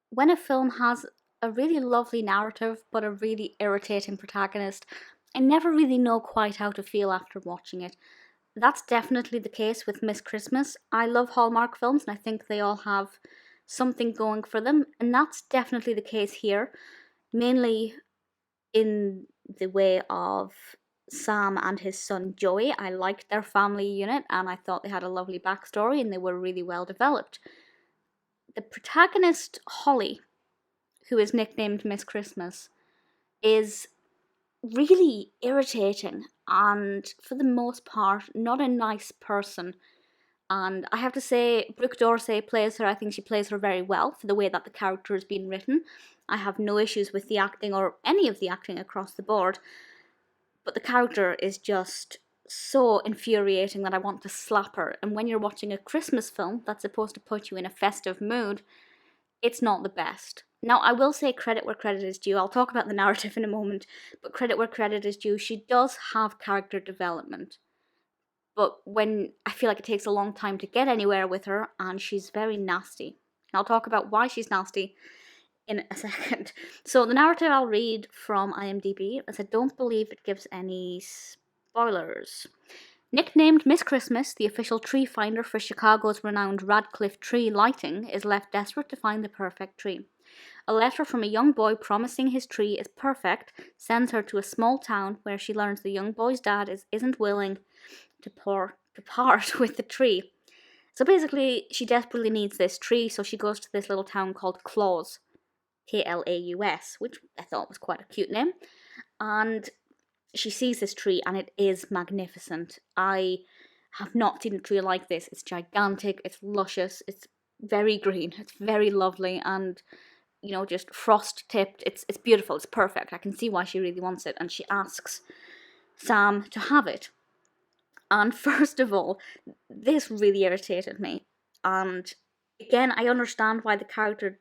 when a film has a really lovely narrative but a really irritating protagonist, I never really know quite how to feel after watching it. That's definitely the case with Miss Christmas. I love Hallmark films and I think they all have something going for them, and that's definitely the case here, mainly in the way of Sam and his son Joie. I liked their family unit and I thought they had a lovely backstory and they were really well developed. The protagonist, Holly, who is nicknamed Miss Christmas, is really irritating and, for the most part, not a nice person. And I have to say, Brooke Dorsey plays her. I think she plays her very well for the way that the character has been written. I have no issues with the acting or any of the acting across the board. But the character is just so infuriating that I want to slap her. And when you're watching a Christmas film that's supposed to put you in a festive mood, it's not the best. Now, I will say credit where credit is due. I'll talk about the narrative in a moment, but credit where credit is due. She does have character development. But when I feel like it takes a long time to get anywhere with her, and she's very nasty. And I'll talk about why she's nasty in a second. So the narrative I'll read from IMDb, as I don't believe it gives any spoilers. Nicknamed Miss Christmas, the official tree finder for Chicago's renowned Radcliffe Tree Lighting, is left desperate to find the perfect tree. A letter from a young boy promising his tree is perfect sends her to a small town where she learns the young boy's dad isn't willing to part with the tree. So basically, she desperately needs this tree, so she goes to this little town called Claus, Klaus, which I thought was quite a cute name. And she sees this tree and it is magnificent. I have not seen a tree like this. It's gigantic, it's luscious, it's very green, it's very lovely, and just frost tipped. It's beautiful, it's perfect. I can see why she really wants it, and she asks Sam to have it. And first of all, this really irritated me. And again, I understand why the character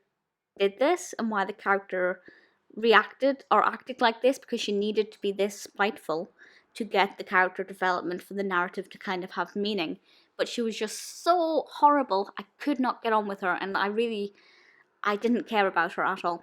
did this and why the character reacted or acted like this, because she needed to be this spiteful to get the character development for the narrative to kind of have meaning. But she was just so horrible. I could not get on with her, and I didn't care about her at all.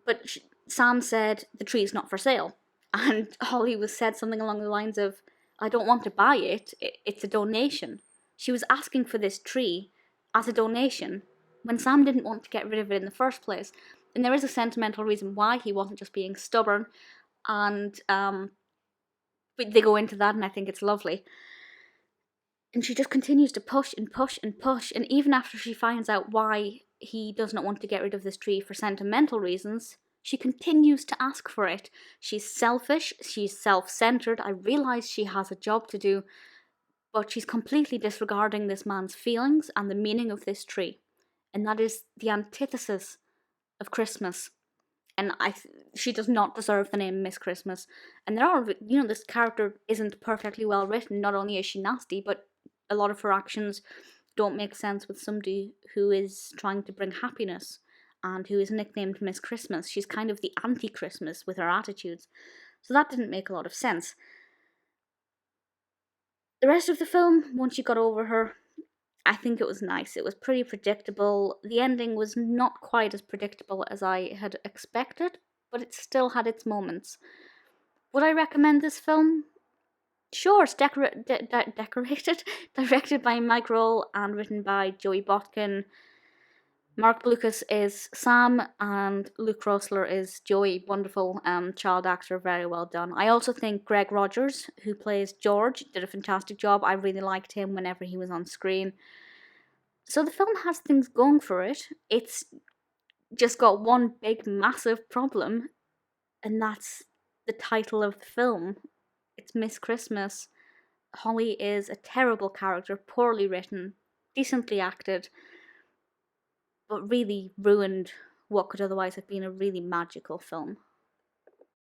But Sam said the tree's not for sale, and Holly said something along the lines of, "I don't want to buy it. It's a donation." She was asking for this tree as a donation when Sam didn't want to get rid of it in the first place. And there is a sentimental reason why he wasn't just being stubborn, and they go into that, and I think it's lovely. And she just continues to push and push and push, and even after she finds out why he does not want to get rid of this tree for sentimental reasons, she continues to ask for it. She's selfish, she's self-centered. I realise she has a job to do, but she's completely disregarding this man's feelings and the meaning of this tree. And that is the antithesis of Christmas. And she does not deserve the name Miss Christmas. And there are, this character isn't perfectly well written. Not only is she nasty, but a lot of her actions don't make sense with somebody who is trying to bring happiness and who is nicknamed Miss Christmas. She's kind of the anti-Christmas with her attitudes. So that didn't make a lot of sense. The rest of the film, once you got over her, I think it was nice. It was pretty predictable. The ending was not quite as predictable as I had expected, but it still had its moments. Would I recommend this film? Sure, it's decorated, directed by Mike Rohl and written by Joie Botkin. Marc Blucas is Sam and Luke Roessler is Joie. Wonderful child actor, very well done. I also think Greg Rogers, who plays George, did a fantastic job. I really liked him whenever he was on screen. So the film has things going for it. It's just got one big, massive problem, and that's the title of the film. It's Miss Christmas. Holly is a terrible character, poorly written, decently acted, but really ruined what could otherwise have been a really magical film.